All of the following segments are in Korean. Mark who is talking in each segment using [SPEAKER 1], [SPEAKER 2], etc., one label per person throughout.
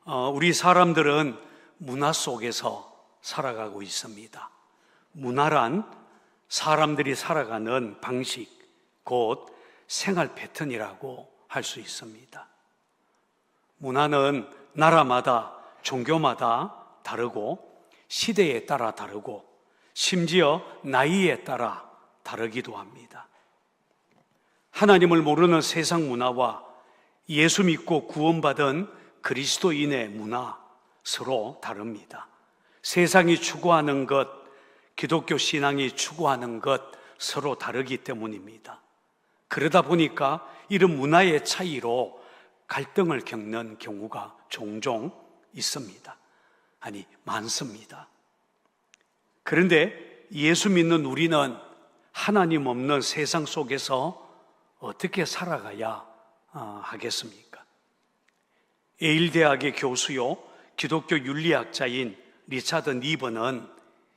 [SPEAKER 1] 우리 사람들은 문화 속에서 살아가고 있습니다. 문화란 사람들이 살아가는 방식, 곧 생활 패턴이라고 할 수 있습니다. 문화는 나라마다, 종교마다 다르고 시대에 따라 다르고 심지어 나이에 따라 다르기도 합니다. 하나님을 모르는 세상 문화와 예수 믿고 구원받은 그리스도인의 문화 서로 다릅니다. 세상이 추구하는 것, 기독교 신앙이 추구하는 것 서로 다르기 때문입니다. 그러다 보니까 이런 문화의 차이로 갈등을 겪는 경우가 종종 있습니다. 아니, 많습니다. 그런데 예수 믿는 우리는 하나님 없는 세상 속에서 어떻게 살아가야 하겠습니까? 예일 대학의 교수요 기독교 윤리학자인 리차드 니버는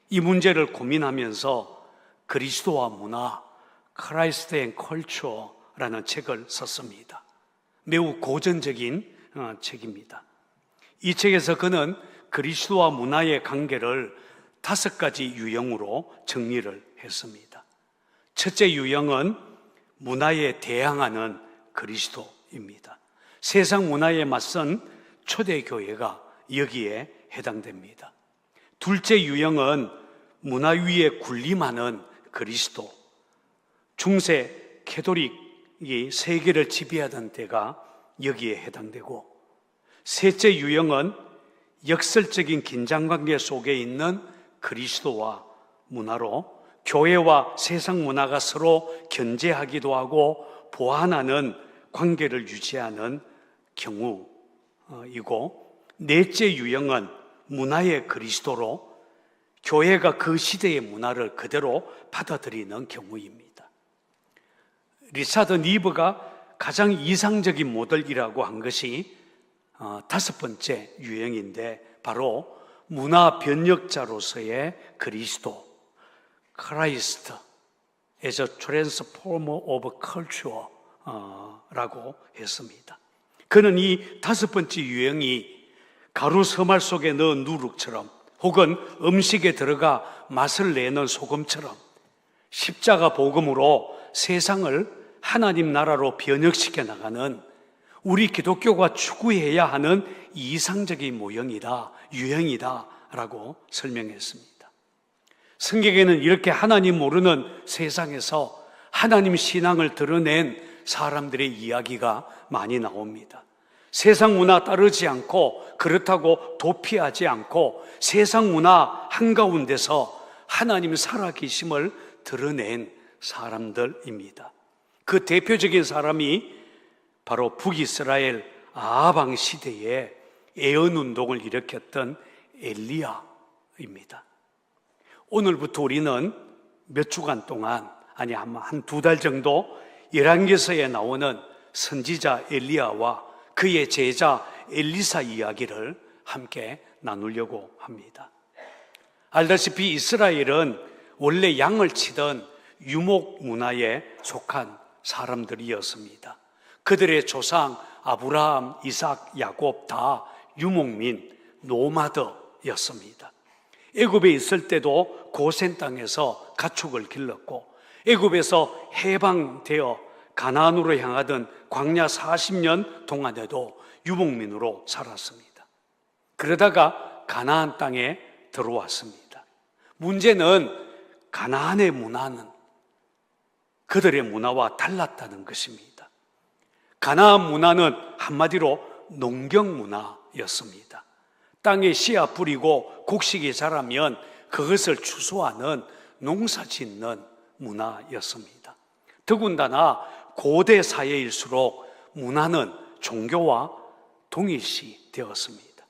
[SPEAKER 1] 이 문제를 고민하면서 그리스도와 문화, Christ and Culture라는 책을 썼습니다. 매우 고전적인 책입니다. 이 책에서 그는 그리스도와 문화의 관계를 5가지 유형으로 정리를 했습니다. 첫째 유형은 문화에 대항하는 그리스도입니다. 세상 문화에 맞선 초대교회가 여기에 해당됩니다. 둘째 유형은 문화 위에 군림하는 그리스도. 중세 캐톨릭이 세계를 지배하던 때가 여기에 해당되고, 셋째 유형은 역설적인 긴장관계 속에 있는 그리스도와 문화로 교회와 세상 문화가 서로 견제하기도 하고 보완하는 관계를 유지하는 경우이고, 넷째 유형은 문화의 그리스도로 교회가 그 시대의 문화를 그대로 받아들이는 경우입니다. 리차드 니버가 가장 이상적인 모델이라고 한 것이 5번째 유형인데, 바로 문화 변혁자로서의 그리스도, Christ as a transformer of culture 라고 했습니다. 그는 이 5번째 유형이 가루 서말 속에 넣은 누룩처럼, 혹은 음식에 들어가 맛을 내는 소금처럼 십자가 복음으로 세상을 하나님 나라로 변혁시켜 나가는 우리 기독교가 추구해야 하는 이상적인 모형이다, 유형이다 라고 설명했습니다. 성경에는 이렇게 하나님 모르는 세상에서 하나님 신앙을 드러낸 사람들의 이야기가 많이 나옵니다. 세상 문화 따르지 않고, 그렇다고 도피하지 않고 세상 문화 한가운데서 하나님 살아계심을 드러낸 사람들입니다. 그 대표적인 사람이 바로 북이스라엘 아하방 시대에 애언운동을 일으켰던 엘리야입니다. 오늘부터 우리는 몇 주간 동안, 아니 아마 한 2달 정도 열왕기서에 나오는 선지자 엘리야와 그의 제자 엘리사 이야기를 함께 나누려고 합니다. 알다시피 이스라엘은 원래 양을 치던 유목 문화에 속한 사람들이었습니다. 그들의 조상 아브라함, 이삭, 야곱 다 유목민, 노마드였습니다. 애굽에 있을 때도 고센 땅에서 가축을 길렀고, 애굽에서 해방되어 가나안으로 향하던 광야 40년 동안에도 유목민으로 살았습니다. 그러다가 가나안 땅에 들어왔습니다. 문제는 가나안의 문화는 그들의 문화와 달랐다는 것입니다. 가나안 문화는 한마디로 농경 문화였습니다. 땅에 씨앗 뿌리고 곡식이 자라면 그것을 추수하는 농사 짓는 문화였습니다. 더군다나 고대 사회일수록 문화는 종교와 동일시 되었습니다.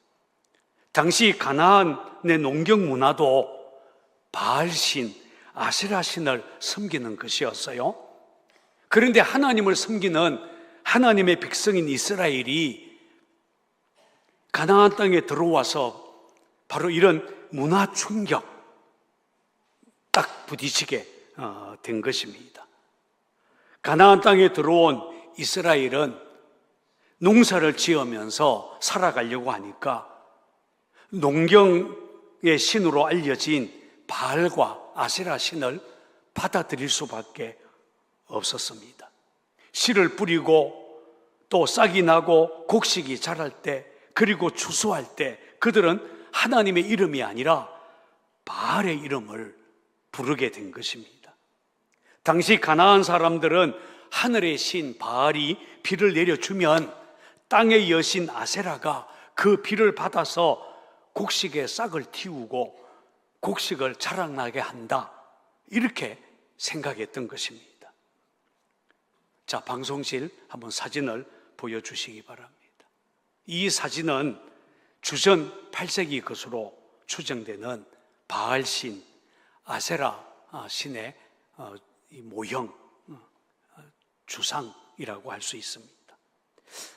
[SPEAKER 1] 당시 가나안의 농경 문화도 바알신, 아세라신을 섬기는 것이었어요. 그런데 하나님을 섬기는 하나님의 백성인 이스라엘이 가나안 땅에 들어와서 바로 이런 문화 충격 딱 부딪히게 된 것입니다. 가나안 땅에 들어온 이스라엘은 농사를 지으면서 살아가려고 하니까 농경의 신으로 알려진 바알과 아세라 신을 받아들일 수밖에 없었습니다. 씨를 뿌리고 또 싹이 나고 곡식이 자랄 때, 그리고 추수할 때 그들은 하나님의 이름이 아니라 바알의 이름을 부르게 된 것입니다. 당시 가나안 사람들은 하늘의 신 바알이 비를 내려주면 땅의 여신 아세라가 그 비를 받아서 곡식의 싹을 틔우고 곡식을 자라나게 한다, 이렇게 생각했던 것입니다. 자, 방송실 한번 사진을 보여주시기 바랍니다. 이 사진은 주전 8세기 것으로 추정되는 바알신, 아세라 신의 모형, 주상이라고 할 수 있습니다.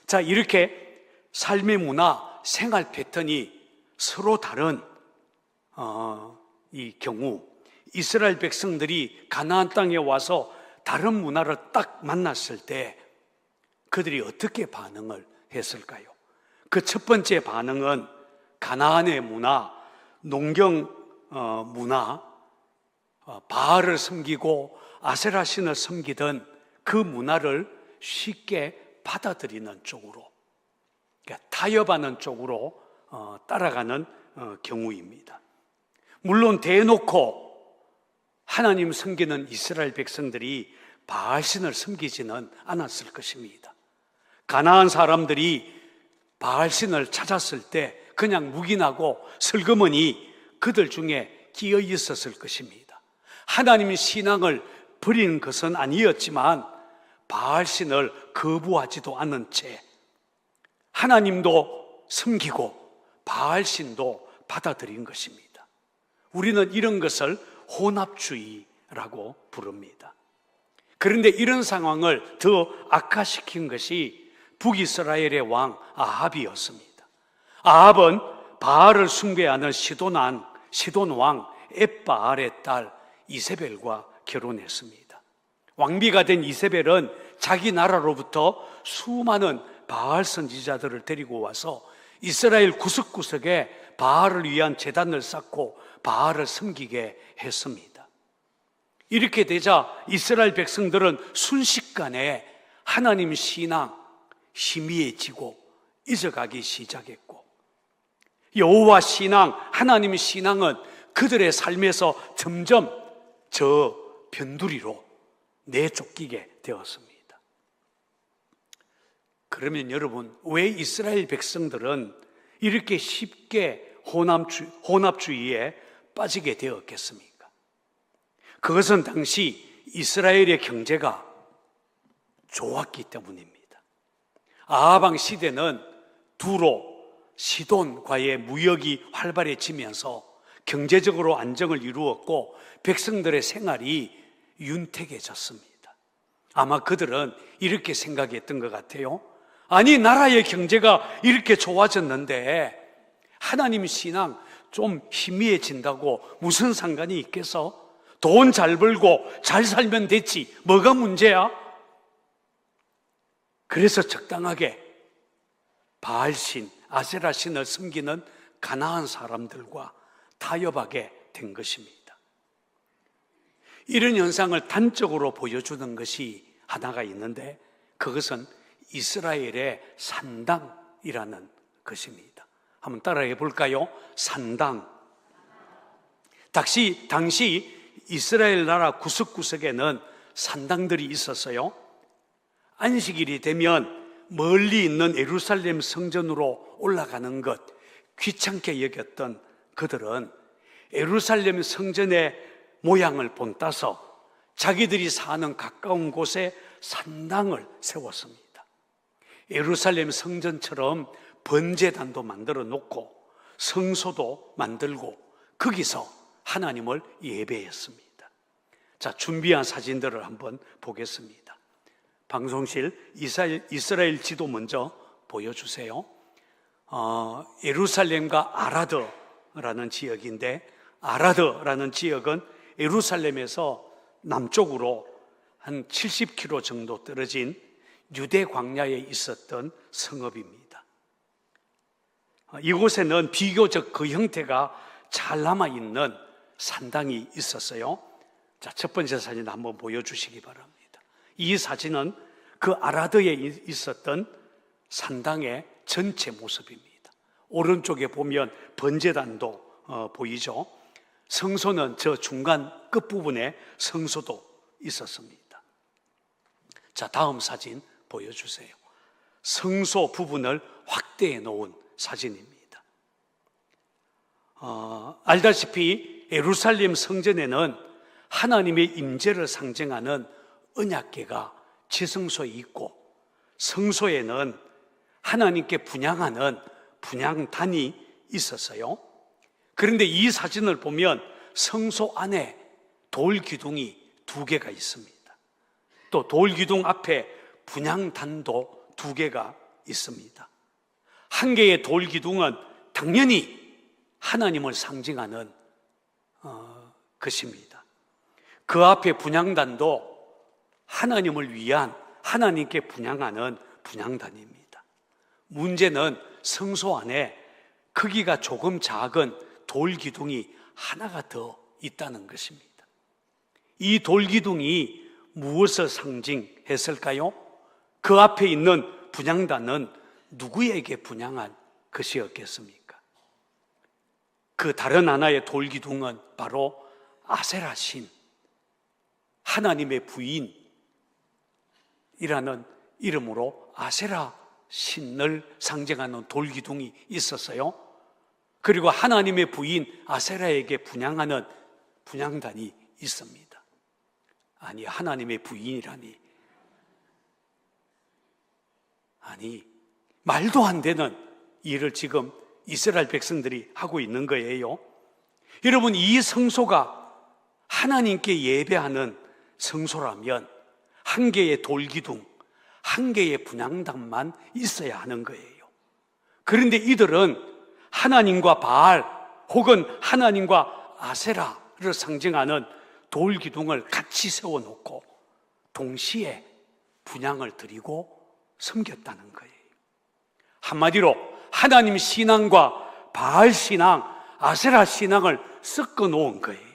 [SPEAKER 1] 자, 이렇게 삶의 문화, 생활 패턴이 서로 다른 이 경우, 이스라엘 백성들이 가나안 땅에 와서 다른 문화를 딱 만났을 때 그들이 어떻게 반응을 했을까요? 그 첫 번째 반응은 가나안의 문화, 농경 문화, 바알을 섬기고 아세라 신을 섬기던 그 문화를 쉽게 받아들이는 쪽으로, 그러니까 타협하는 쪽으로 따라가는 경우입니다. 물론 대놓고 하나님 섬기는 이스라엘 백성들이 바알신을 섬기지는 않았을 것입니다. 가나안 사람들이 바알신을 찾았을 때 그냥 묵인하고 슬그머니 그들 중에 끼어 있었을 것입니다. 하나님의 신앙을 버리는 것은 아니었지만 바알신을 거부하지도 않은 채 하나님도 섬기고 바알신도 받아들인 것입니다. 우리는 이런 것을 혼합주의라고 부릅니다. 그런데 이런 상황을 더 악화시킨 것이 북이스라엘의 왕 아합이었습니다. 아합은 바알을 숭배하는 시돈 왕 엣바알의 딸 이세벨과 결혼했습니다. 왕비가 된 이세벨은 자기 나라로부터 수많은 바알 선지자들을 데리고 와서 이스라엘 구석구석에 바알을 위한 제단을 쌓고 바알을 섬기게 했습니다. 이렇게 되자 이스라엘 백성들은 순식간에 하나님 신앙 희미해지고 잊어가기 시작했고, 여호와 신앙, 하나님 신앙은 그들의 삶에서 점점 저 변두리로 내쫓기게 되었습니다. 그러면 여러분, 왜 이스라엘 백성들은 이렇게 쉽게 혼합주의에 빠지게 되었겠습니까? 그것은 당시 이스라엘의 경제가 좋았기 때문입니다. 아합 왕 시대는 두로, 시돈과의 무역이 활발해지면서 경제적으로 안정을 이루었고 백성들의 생활이 윤택해졌습니다. 아마 그들은 이렇게 생각했던 것 같아요. 아니, 나라의 경제가 이렇게 좋아졌는데 하나님 신앙 좀 희미해진다고 무슨 상관이 있겠어? 돈 잘 벌고 잘 살면 됐지, 뭐가 문제야? 그래서 적당하게 바알신, 아세라신을 섬기는 가나안 사람들과 타협하게 된 것입니다. 이런 현상을 단적으로 보여주는 것이 하나가 있는데 그것은 이스라엘의 산당이라는 것입니다. 한번 따라해 볼까요? 산당. 당시 이스라엘 나라 구석구석에는 산당들이 있었어요. 안식일이 되면 멀리 있는 예루살렘 성전으로 올라가는 것 귀찮게 여겼던 그들은 예루살렘 성전의 모양을 본따서 자기들이 사는 가까운 곳에 산당을 세웠습니다. 예루살렘 성전처럼 번제단도 만들어 놓고 성소도 만들고 거기서 하나님을 예배했습니다. 자, 준비한 사진들을 한번 보겠습니다. 방송실 이스라엘 지도 먼저 보여주세요. 예루살렘과 아라드라는 지역인데, 아라드라는 지역은 예루살렘에서 남쪽으로 한 70km 정도 떨어진 유대 광야에 있었던 성읍입니다. 이곳에는 비교적 그 형태가 잘 남아있는 산당이 있었어요. 자, 첫 번째 사진 한번 보여주시기 바랍니다. 이 사진은 그 아라드에 있었던 산당의 전체 모습입니다. 오른쪽에 보면 번제단도 보이죠? 성소는 저 중간 끝부분에 성소도 있었습니다. 자, 다음 사진 보여주세요. 성소 부분을 확대해 놓은 사진입니다. 알다시피 예루살렘 성전에는 하나님의 임재를 상징하는 언약궤가 지성소에 있고, 성소에는 하나님께 분향하는 분향단이 있었어요. 그런데 이 사진을 보면 성소 안에 돌 기둥이 2개가 있습니다. 또 돌 기둥 앞에 분향단도 2개가 있습니다. 한 개의 돌 기둥은 당연히 하나님을 상징하는 것입니다. 그 앞에 분향단도 하나님을 위한, 하나님께 분향하는 분향단입니다. 문제는 성소 안에 크기가 조금 작은 돌 기둥이 하나가 더 있다는 것입니다. 이 돌 기둥이 무엇을 상징했을까요? 그 앞에 있는 분향단은 누구에게 분향한 것이었겠습니까? 그 다른 하나의 돌 기둥은 바로 아세라 신, 하나님의 부인이라는 이름으로 아세라 신을 상징하는 돌 기둥이 있었어요. 그리고 하나님의 부인 아세라에게 분향하는 분향단이 있습니다. 아니, 하나님의 부인이라니. 아니, 말도 안 되는 일을 지금 이스라엘 백성들이 하고 있는 거예요. 여러분, 이 성소가 하나님께 예배하는 성소라면 한 개의 돌기둥, 한 개의 분향단만 있어야 하는 거예요. 그런데 이들은 하나님과 바알 혹은 하나님과 아세라를 상징하는 돌기둥을 같이 세워놓고 동시에 분향을 드리고 섬겼다는 거예요. 한마디로 하나님 신앙과 바알 신앙, 아세라 신앙을 섞어 놓은 거예요.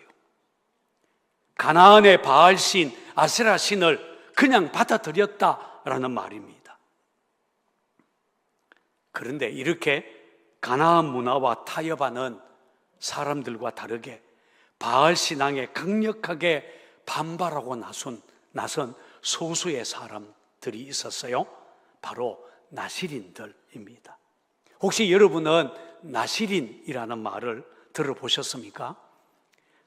[SPEAKER 1] 가나안의 바알 신, 아세라 신을 그냥 받아들였다라는 말입니다. 그런데 이렇게 가나안 문화와 타협하는 사람들과 다르게 바알 신앙에 강력하게 반발하고 나선 소수의 사람들이 있었어요. 바로 나시린들입니다. 혹시 여러분은 나시린이라는 말을 들어보셨습니까?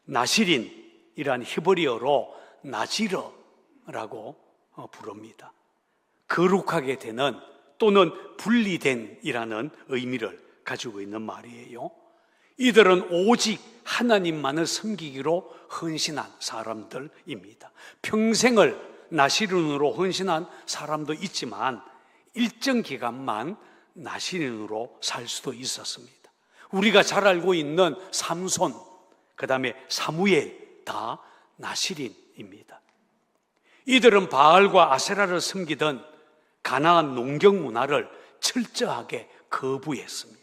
[SPEAKER 1] 나시린이란 히브리어로 나지르라고 부릅니다. 거룩하게 되는 또는 분리된이라는 의미를 가지고 있는 말이에요. 이들은 오직 하나님만을 섬기기로 헌신한 사람들입니다. 평생을 나시린으로 헌신한 사람도 있지만 일정 기간만 나시린으로 살 수도 있었습니다. 우리가 잘 알고 있는 삼손, 그 다음에 사무엘, 다 나시린입니다. 이들은 바알과 아세라를 섬기던 가나안 농경 문화를 철저하게 거부했습니다.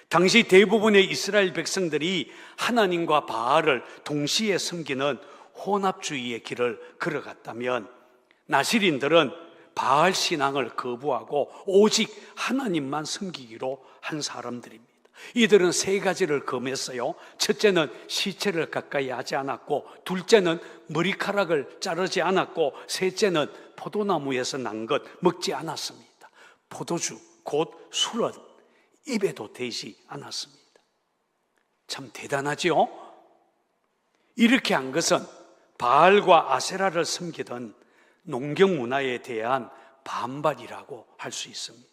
[SPEAKER 1] 당시 대부분의 이스라엘 백성들이 하나님과 바알을 동시에 섬기는 혼합주의의 길을 걸어갔다면 나시린들은 바알 신앙을 거부하고 오직 하나님만 섬기기로 한 사람들입니다. 이들은 3가지를 금했어요. 첫째는 시체를 가까이 하지 않았고, 둘째는 머리카락을 자르지 않았고, 셋째는 포도나무에서 난 것 먹지 않았습니다. 포도주, 곧 술은 입에도 대지 않았습니다. 참 대단하지요? 이렇게 한 것은 바알과 아세라를 섬기던 농경 문화에 대한 반발이라고 할 수 있습니다.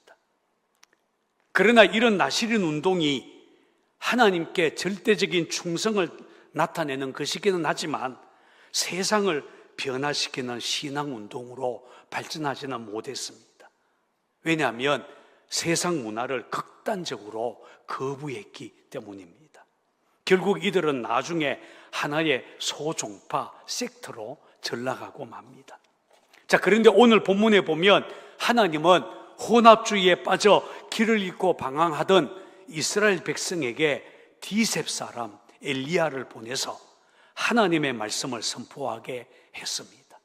[SPEAKER 1] 그러나 이런 나시린 운동이 하나님께 절대적인 충성을 나타내는 것이기는 하지만 세상을 변화시키는 신앙운동으로 발전하지는 못했습니다. 왜냐하면 세상 문화를 극단적으로 거부했기 때문입니다. 결국 이들은 나중에 하나의 소종파 섹트로 전락하고 맙니다. 자, 그런데 오늘 본문에 보면 하나님은 혼합주의에 빠져 길을 잃고 방황하던 이스라엘 백성에게 디셉 사람 엘리야를 보내서 하나님의 말씀을 선포하게 했습니다.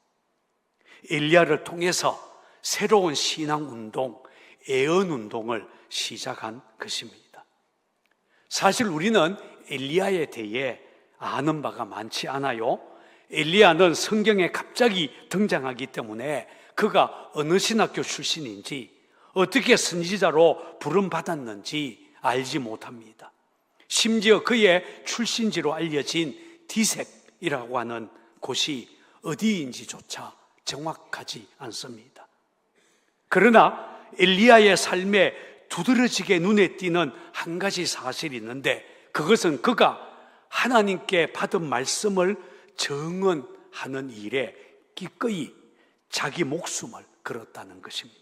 [SPEAKER 1] 엘리야를 통해서 새로운 신앙운동, 애언운동을 시작한 것입니다. 사실 우리는 엘리야에 대해 아는 바가 많지 않아요. 엘리야는 성경에 갑자기 등장하기 때문에 그가 어느 신학교 출신인지 어떻게 선지자로 부름받았는지 알지 못합니다. 심지어 그의 출신지로 알려진 디셉이라고 하는 곳이 어디인지조차 정확하지 않습니다. 그러나 엘리야의 삶에 두드러지게 눈에 띄는 한 가지 사실이 있는데, 그것은 그가 하나님께 받은 말씀을 정언하는 일에 기꺼이 자기 목숨을 걸었다는 것입니다.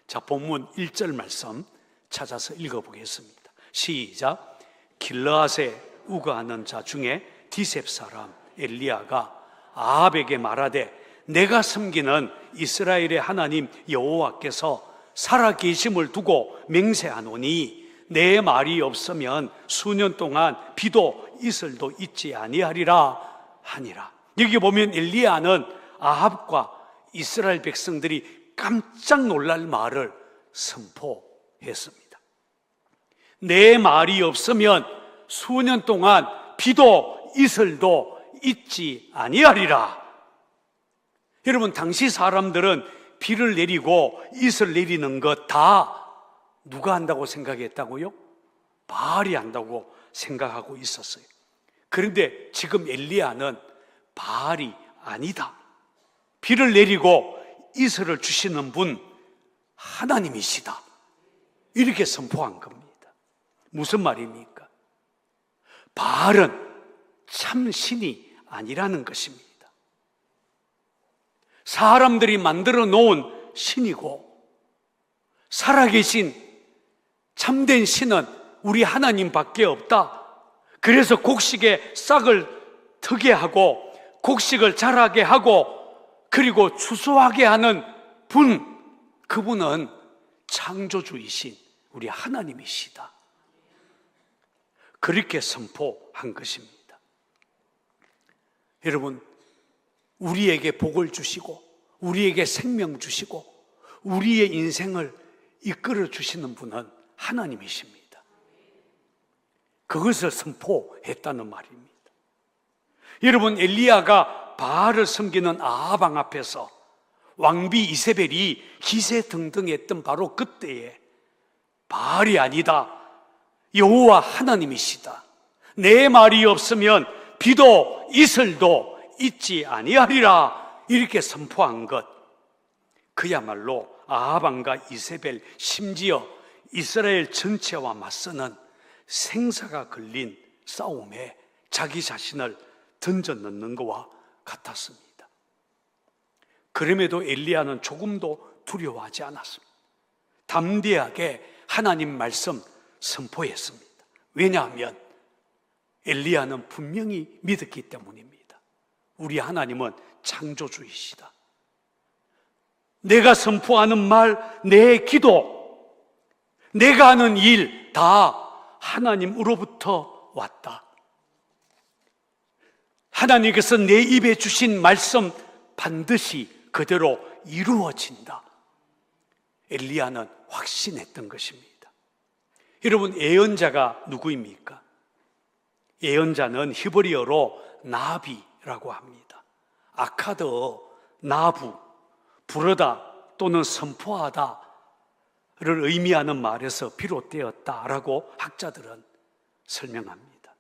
[SPEAKER 1] 자, 본문 1절 말씀 찾아서 읽어보겠습니다. 시작. 길르앗에 우거하는 자 중에 디셉 사람 엘리야가 아합에게 말하되 내가 섬기는 이스라엘의 하나님 여호와께서 살아계심을 두고 맹세하노니 내 말이 없으면 수년 동안 비도 이슬도 있지 아니하리라 하니라. 여기 보면 엘리야는 아합과 이스라엘 백성들이 깜짝 놀랄 말을 선포했습니다. 내 말이 없으면 수년 동안 비도 이슬도 있지 아니하리라. 여러분, 당시 사람들은 비를 내리고 이슬 내리는 것 다 누가 한다고 생각했다고요? 바알이 한다고 생각하고 있었어요. 그런데 지금 엘리야는 바알이 아니다, 비를 내리고 이슬을 주시는 분 하나님이시다, 이렇게 선포한 겁니다. 무슨 말입니까? 바알은 참 신이 아니라는 것입니다. 사람들이 만들어 놓은 신이고, 살아계신 참된 신은 우리 하나님밖에 없다. 그래서 곡식에 싹을 트게 하고 곡식을 자라게 하고 그리고 추수하게 하는 분, 그분은 창조주이신 우리 하나님이시다, 그렇게 선포한 것입니다. 여러분, 우리에게 복을 주시고 우리에게 생명 주시고 우리의 인생을 이끌어 주시는 분은 하나님이십니다. 그것을 선포했다는 말입니다. 여러분, 엘리야가 바알을 섬기는 아합 앞에서 왕비 이세벨이 기세등등했던 바로 그때에 바알이 아니다, 여호와 하나님이시다, 내 말이 없으면 비도 이슬도 있지 아니하리라, 이렇게 선포한 것, 그야말로 아합 왕과 이세벨, 심지어 이스라엘 전체와 맞서는 생사가 걸린 싸움에 자기 자신을 던져 넣는 것과 같았습니다. 그럼에도 엘리야는 조금도 두려워하지 않았습니다. 담대하게 하나님 말씀 선포했습니다. 왜냐하면 엘리야는 분명히 믿었기 때문입니다. 우리 하나님은 창조주이시다. 내가 선포하는 말, 내 기도, 내가 하는 일 다 하나님으로부터 왔다. 하나님께서 내 입에 주신 말씀 반드시 그대로 이루어진다. 엘리야는 확신했던 것입니다. 여러분, 예언자가 누구입니까? 예언자는 히브리어로 나비라고 합니다. 아카드, 나부, 부르다 또는 선포하다를 의미하는 말에서 비롯되었다라고 학자들은 설명합니다.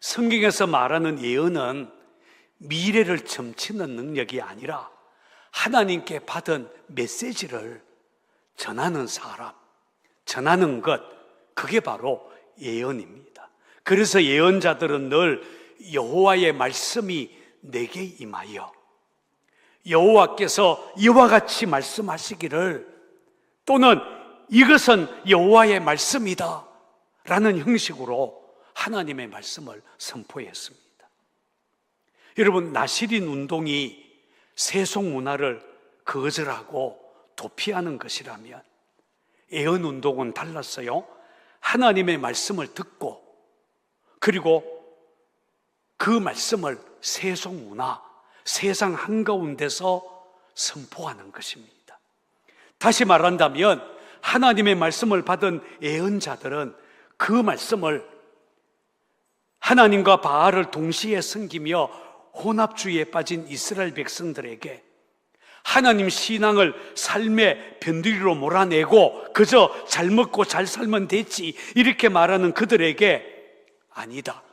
[SPEAKER 1] 성경에서 말하는 예언은 미래를 점치는 능력이 아니라 하나님께 받은 메시지를 전하는 사람, 전하는 것, 그게 바로 예언입니다. 그래서 예언자들은 늘 여호와의 말씀이 내게 임하여, 여호와께서 이와 같이 말씀하시기를, 또는 이것은 여호와의 말씀이다 라는 형식으로 하나님의 말씀을 선포했습니다. 여러분, 나시린 운동이 세속 문화를 거절하고 도피하는 것이라면 애언 운동은 달랐어요. 하나님의 말씀을 듣고 그리고 그 말씀을 세속 문화, 세상 한가운데서 선포하는 것입니다. 다시 말한다면 하나님의 말씀을 받은 애언자들은 그 말씀을 하나님과 바알을 동시에 섬기며 혼합주의에 빠진 이스라엘 백성들에게 하나님 신앙을 삶의 변두리로 몰아내고 그저 잘 먹고 잘 살면 됐지 이렇게 말하는 그들에게 아니다.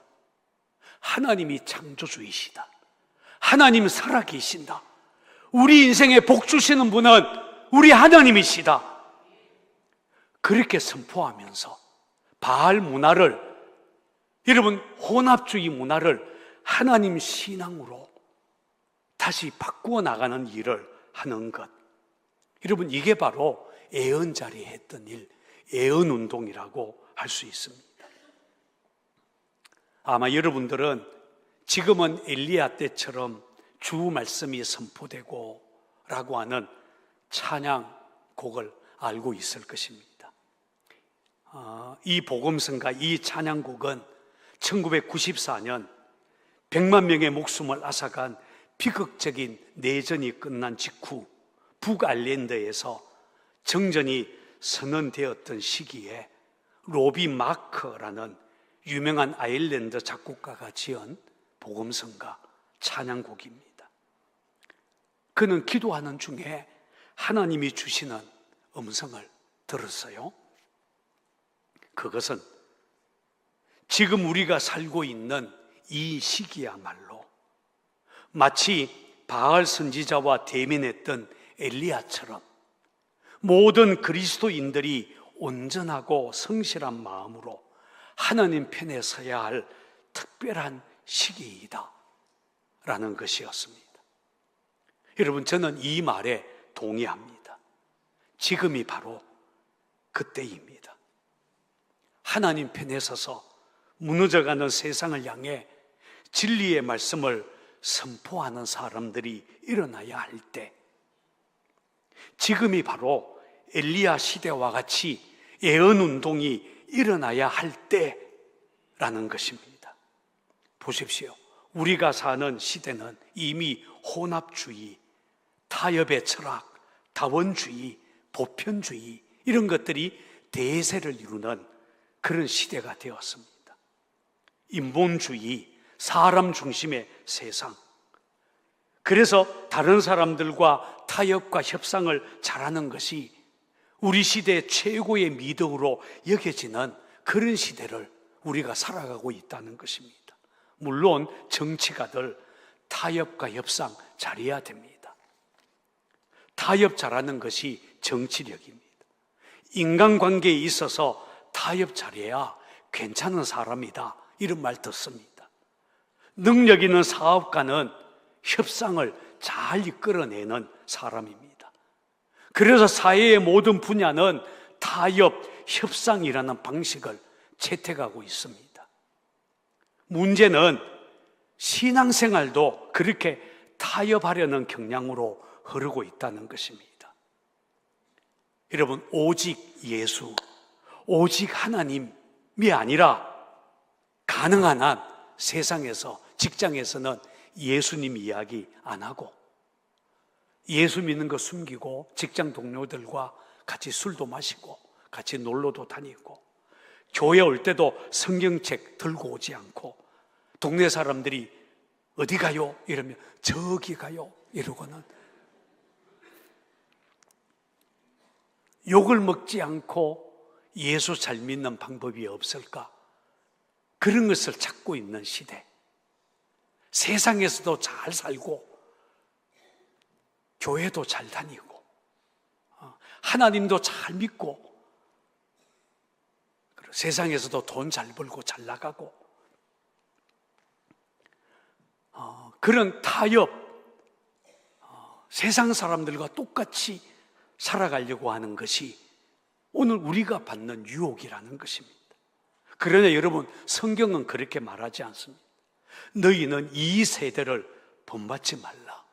[SPEAKER 1] 하나님이 창조주이시다. 하나님 살아계신다. 우리 인생에 복 주시는 분은 우리 하나님이시다. 그렇게 선포하면서 바알 문화를, 여러분 혼합주의 문화를 하나님 신앙으로 다시 바꾸어 나가는 일을 하는 것, 여러분 이게 바로 애언자리에 했던 일, 애언운동이라고 할 수 있습니다. 아마 여러분들은 지금은 엘리야 때처럼 주 말씀이 선포되고 라고 하는 찬양곡을 알고 있을 것입니다. 이 복음성가, 이 찬양곡은 1994년 100만 명의 목숨을 앗아간 비극적인 내전이 끝난 직후 북아일랜드에서 정전이 선언되었던 시기에 로비 마커라는 유명한 아일랜드 작곡가가 지은 복음성가 찬양곡입니다. 그는 기도하는 중에 하나님이 주시는 음성을 들었어요. 그것은 지금 우리가 살고 있는 이 시기야말로 마치 바알 선지자와 대면했던 엘리야처럼 모든 그리스도인들이 온전하고 성실한 마음으로 하나님 편에 서야 할 특별한 시기이다 라는 것이었습니다. 여러분, 저는 이 말에 동의합니다. 지금이 바로 그때입니다. 하나님 편에 서서 무너져가는 세상을 향해 진리의 말씀을 선포하는 사람들이 일어나야 할 때, 지금이 바로 엘리야 시대와 같이 예언운동이 일어나야 할 때라는 것입니다. 보십시오. 우리가 사는 시대는 이미 혼합주의, 타협의 철학, 다원주의, 보편주의 이런 것들이 대세를 이루는 그런 시대가 되었습니다. 인본주의, 사람 중심의 세상. 그래서 다른 사람들과 타협과 협상을 잘하는 것이 우리 시대의 최고의 미덕으로 여겨지는 그런 시대를 우리가 살아가고 있다는 것입니다. 물론 정치가들 타협과 협상 잘해야 됩니다. 타협 잘하는 것이 정치력입니다. 인간관계에 있어서 타협 잘해야 괜찮은 사람이다 이런 말 듣습니다. 능력 있는 사업가는 협상을 잘 이끌어내는 사람입니다. 그래서 사회의 모든 분야는 타협, 협상이라는 방식을 채택하고 있습니다. 문제는 신앙생활도 그렇게 타협하려는 경향으로 흐르고 있다는 것입니다. 여러분, 오직 예수, 오직 하나님이 아니라 가능한 한 세상에서, 직장에서는 예수님 이야기 안 하고 예수 믿는 거 숨기고 직장 동료들과 같이 술도 마시고 같이 놀러도 다니고 교회 올 때도 성경책 들고 오지 않고 동네 사람들이 어디 가요? 이러면 저기 가요 이러고는 욕을 먹지 않고 예수 잘 믿는 방법이 없을까? 그런 것을 찾고 있는 시대. 세상에서도 잘 살고 교회도 잘 다니고 하나님도 잘 믿고 세상에서도 돈 잘 벌고 잘 나가고 그런 타협, 세상 사람들과 똑같이 살아가려고 하는 것이 오늘 우리가 받는 유혹이라는 것입니다. 그러나 여러분, 성경은 그렇게 말하지 않습니다. 너희는 이 세대를 본받지 말라.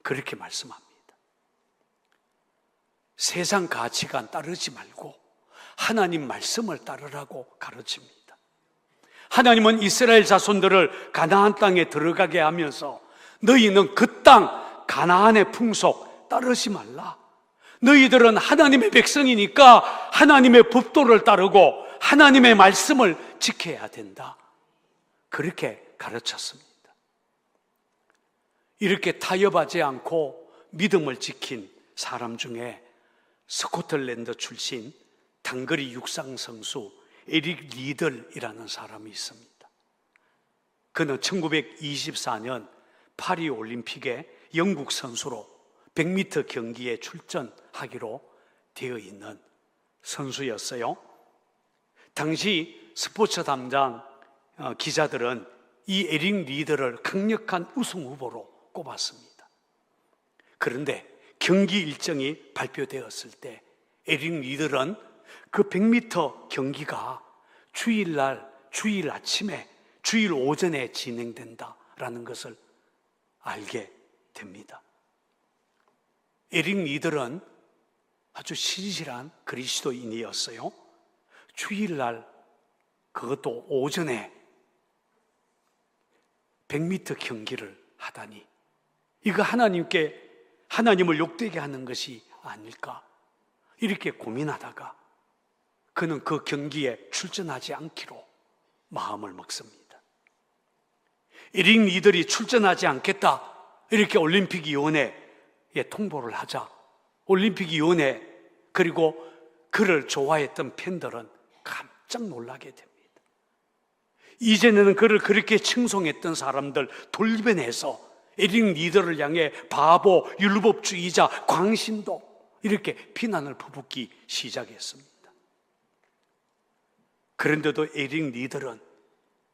[SPEAKER 1] 그렇게 말씀합니다. 세상 가치관 따르지 말고 하나님 말씀을 따르라고 가르칩니다. 하나님은 이스라엘 자손들을 가나안 땅에 들어가게 하면서 너희는 그 땅 가나안의 풍속 따르지 말라. 너희들은 하나님의 백성이니까 하나님의 법도를 따르고 하나님의 말씀을 지켜야 된다. 그렇게 가르쳤습니다. 이렇게 타협하지 않고 믿음을 지킨 사람 중에 스코틀랜드 출신 단거리 육상 선수 에릭 리들이라는 사람이 있습니다. 그는 1924년 파리 올림픽에 영국 선수로 100m 경기에 출전하기로 되어 있는 선수였어요. 당시 스포츠 담당 기자들은 이 에릭 리들을 강력한 우승 후보로 꼽았습니다. 그런데 경기 일정이 발표되었을 때 에릭 리들은 그 100m 경기가 주일 아침에, 주일 오전에 진행된다라는 것을 알게 됩니다. 에릭 리들은 아주 신실한 그리스도인이었어요. 주일날 그것도 오전에 100m 경기를 하다니 이거 하나님을 욕되게 하는 것이 아닐까 이렇게 고민하다가 그는 그 경기에 출전하지 않기로 마음을 먹습니다. 에릭 리들이 출전하지 않겠다 이렇게 올림픽위원회에 통보를 하자 올림픽위원회 그리고 그를 좋아했던 팬들은 깜짝 놀라게 됩니다. 이전에는 그를 그렇게 칭송했던 사람들 돌변해서 에릭 리들을 향해 바보, 율법주의자, 광신도 이렇게 비난을 퍼붓기 시작했습니다. 그런데도 에릭 리들은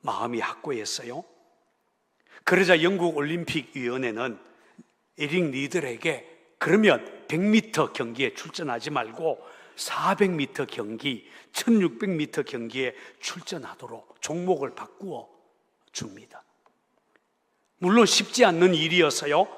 [SPEAKER 1] 마음이 확고했어요. 그러자 영국 올림픽위원회는 에릭 리들에게 그러면 100m 경기에 출전하지 말고 400m 경기, 1600m 경기에 출전하도록 종목을 바꾸어 줍니다. 물론 쉽지 않는 일이었어요.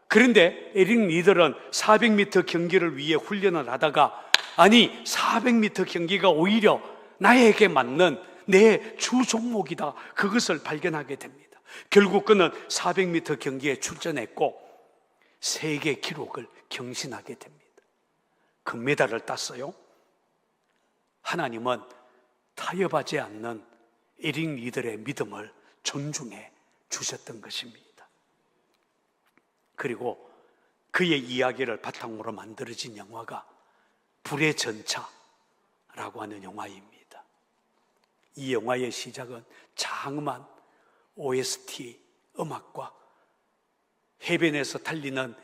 [SPEAKER 1] 그런데 에릭 리들은 400m 경기를 위해 훈련을 하다가 아니 400m 경기가 오히려 나에게 맞는 내 주 종목이다. 그것을 발견하게 됩니다. 결국 그는 400m 경기에 출전했고 세계 기록을 경신하게 됩니다. 금메달을 땄어요. 하나님은 타협하지 않는 에릭 리들의 믿음을 존중해 주셨던 것입니다. 그리고 그의 이야기를 바탕으로 만들어진 영화가 불의 전차라고 하는 영화입니다. 이 영화의 시작은 장엄한 OST 음악과 해변에서 달리는